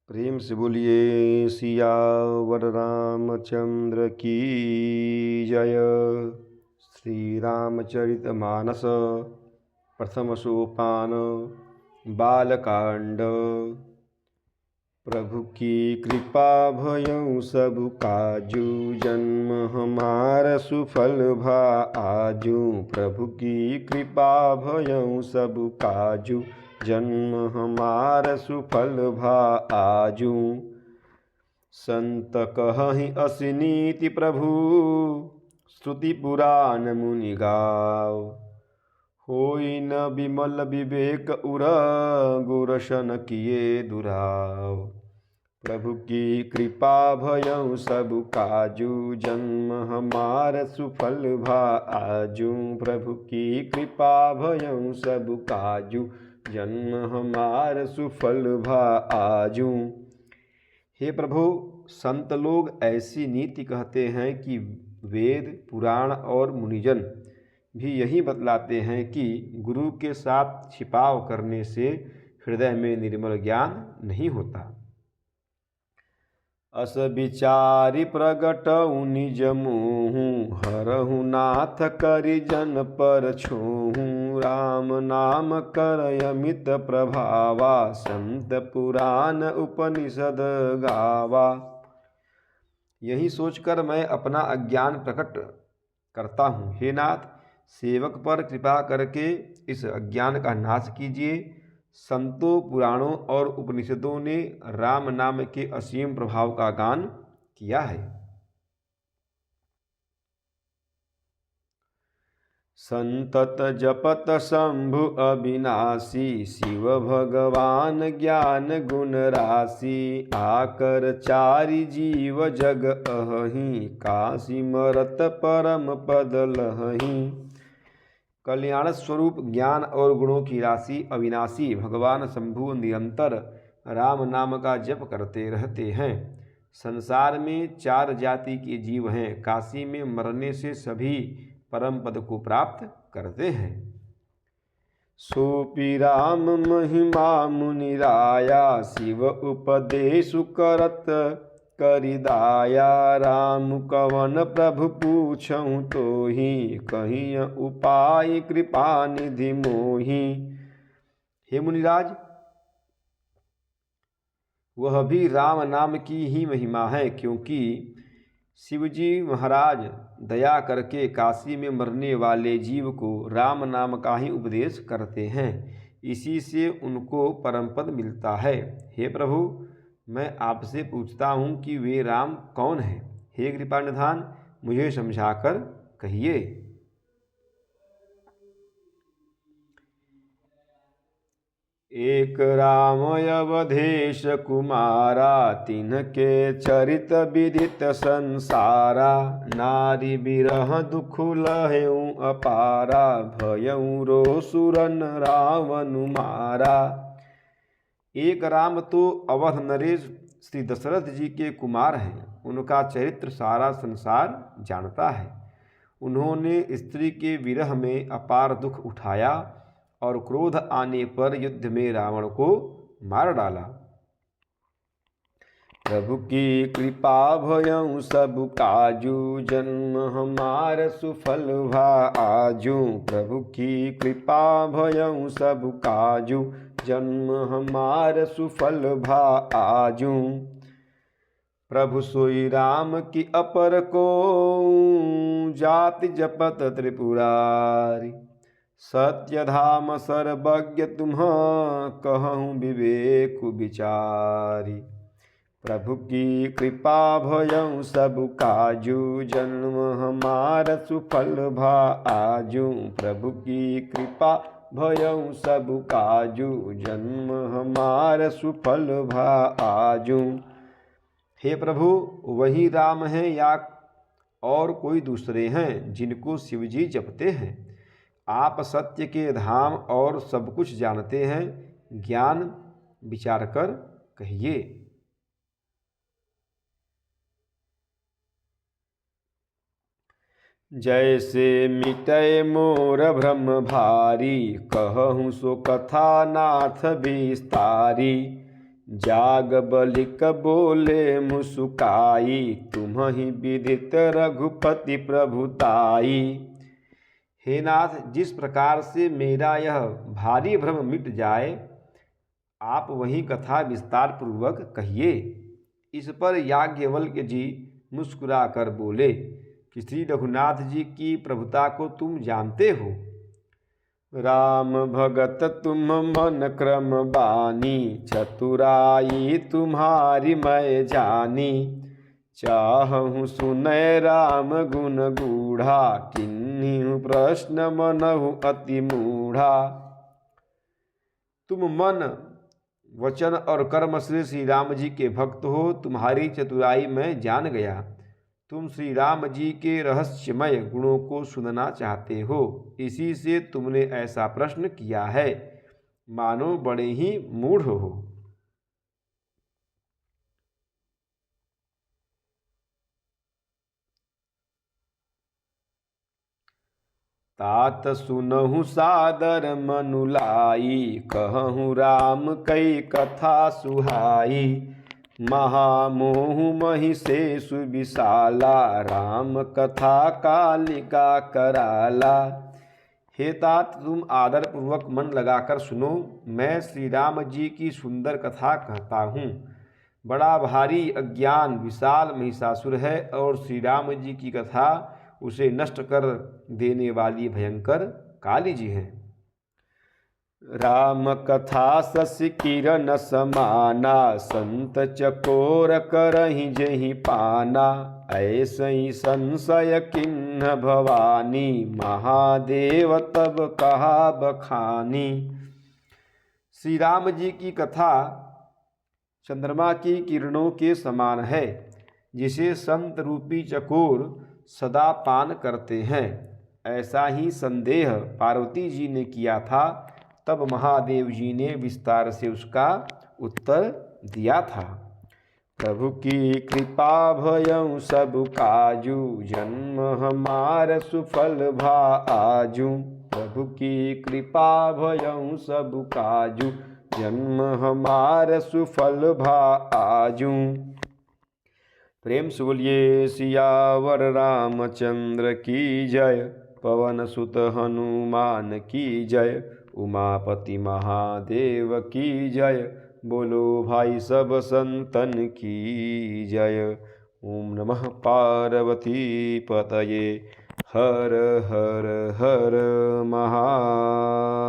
प्रेम से बोलिए सियावर रामचंद्र की जय। श्री रामचरितमानस प्रथम सोपान बालकांड। प्रभु की कृपा भयउ सब काजू, जन्म हमार सुफल भा आजू। प्रभु की कृपा भयउ सब काजू, जन्म हमार सुफल भा आजू। संत कहहि असी नीति प्रभु, श्रुति पुराण मुनि गाव। होई न विमल विवेक उर, गुरशन किए दुराव। प्रभु की कृपा भयउ सब काजू, जन्म हमार सुफल भा आजू। प्रभु की कृपा भयउ सब काजू, जन्म हमार सुफल भा आजू। हे प्रभु, संत लोग ऐसी नीति कहते हैं कि वेद पुराण और मुनिजन भी यही बतलाते हैं कि गुरु के साथ छिपाव करने से हृदय में निर्मल ज्ञान नहीं होता। अस विचारि प्रगटउ निज मोहु, हरहु नाथ करि जन पर छोहु। राम नाम करय अमित प्रभावा, संत पुराण उपनिषद गावा। यही सोचकर मैं अपना अज्ञान प्रकट करता हूँ। हे नाथ, सेवक पर कृपा करके इस अज्ञान का नाश कीजिए। संतों, पुराणों और उपनिषदों ने राम नाम के असीम प्रभाव का गान किया है। संतत जपत शंभु अविनाशी, शिव भगवान ज्ञान गुण राशि। आकर चारि जीव जग अहि, काशी मरत परम पद लहहि। कल्याण स्वरूप ज्ञान और गुणों की राशि अविनाशी भगवान शंभु निरंतर राम नाम का जप करते रहते हैं। संसार में 4 जाति के जीव हैं। काशी में मरने से सभी परम पद को प्राप्त करते हैं। सोपि राम महिमा मुनिराया, शिव उपदेशु करत करिदाया। राम कवन प्रभु पूछऊँ तोहि, कहिय उपाय कृपा निधि मोहि। हे मुनिराज, वह भी राम नाम की ही महिमा है, क्योंकि शिवजी महाराज दया करके काशी में मरने वाले जीव को राम नाम का ही उपदेश करते हैं। इसी से उनको परम पद मिलता है। हे प्रभु, मैं आपसे पूछता हूँ कि वे राम कौन हैं? हे कृपा निधान, मुझे समझाकर कहिए। एक राम अवधेश कुमारा, तिनके चरित विदित संसारा। नारी बिरह दुख लहऊ अपारा, भयऊ रो सुरन रावण मारा। एक राम तो अवध नरेश श्री दशरथ जी के कुमार हैं। उनका चरित्र सारा संसार जानता है। उन्होंने स्त्री के विरह में अपार दुख उठाया और क्रोध आने पर युद्ध में रावण को मार डाला। प्रभु की कृपा भयउ सब काजू, जन्म हमार सुफल भा आजू। प्रभु की कृपा भयउ सब काजू, जन्म हमार सुफल भा आजू। प्रभु सोई राम की अपर को, जाति जपत त्रिपुरारी। सत्य धाम सर्वज्ञ तुम्ह, कहूँ विवेक विचारी। प्रभु की कृपा भयउ सब काजू, जन्म हमार सुफल भा आजू। प्रभु की कृपा भयउ सब काजू, जन्म हमार सुफल भा आजू। हे प्रभु, वही राम हैं या और कोई दूसरे हैं जिनको शिवजी जपते हैं? आप सत्य के धाम और सब कुछ जानते हैं। ज्ञान विचार कर कहिए। जैसे मिटय मोर भ्रम भारी, कहूँ सो कथा नाथ विस्तारी। जाग बलिक बोले मुस्काई, तुम्हि विदित रघुपति प्रभुताई। हे नाथ, जिस प्रकार से मेरा यह भारी भ्रम मिट जाए, आप वही कथा विस्तार पूर्वक कहिए। इस पर याज्ञवल्क्य जी मुस्कुरा कर बोले कि श्री रघुनाथ जी की प्रभुता को तुम जानते हो। राम भगत तुम मन क्रम बानी, चतुराई तुम्हारी मैं जानी। चाहूँ सुनय राम गुण गूढ़ा, किन्हीं प्रश्न मनहु अति मूढ़ा। तुम मन वचन और कर्म से श्री राम जी के भक्त हो, तुम्हारी चतुराई मैं जान गया। तुम श्री राम जी के रहस्यमय गुणों को सुनना चाहते हो, इसी से तुमने ऐसा प्रश्न किया है, मानो बड़े ही मूढ़ हो। तात सुनहु सादर मनुलाई, कहूँ राम कई कथा सुहाई। महामोह महिषेषु विशाला, राम कथा कालिका कराला। हे तात, तुम आदर पूर्वक मन लगाकर सुनो, मैं श्री राम जी की सुंदर कथा कहता हूँ। बड़ा भारी अज्ञान विशाल महिषासुर है और श्री राम जी की कथा उसे नष्ट कर देने वाली भयंकर काली जी हैं। राम कथा शशि किरण समाना, संत चकोर करहि जेहि पाना। ऐसे ही संशय किन्ह भवानी, महादेव तब कहा बखानी। श्री राम जी की कथा चंद्रमा की किरणों के समान है, जिसे संत रूपी चकोर सदा पान करते हैं। ऐसा ही संदेह पार्वती जी ने किया था, तब महादेव जी ने विस्तार से उसका उत्तर दिया था। प्रभु की कृपा भयउ सब काजू, जन्म हमार सुफल भा आजू। प्रभु की कृपा भयउ सब काजू, जन्म हमार सुफल भा आजू। प्रेम से बोलिए सियावर रामचंद्र की जय, पवन सुत हनुमान की जय, उमापति महादेव की जय। बोलो भाई सब संतन की जय। ओम नमः पार्वती पतये, हर हर हर महादेव।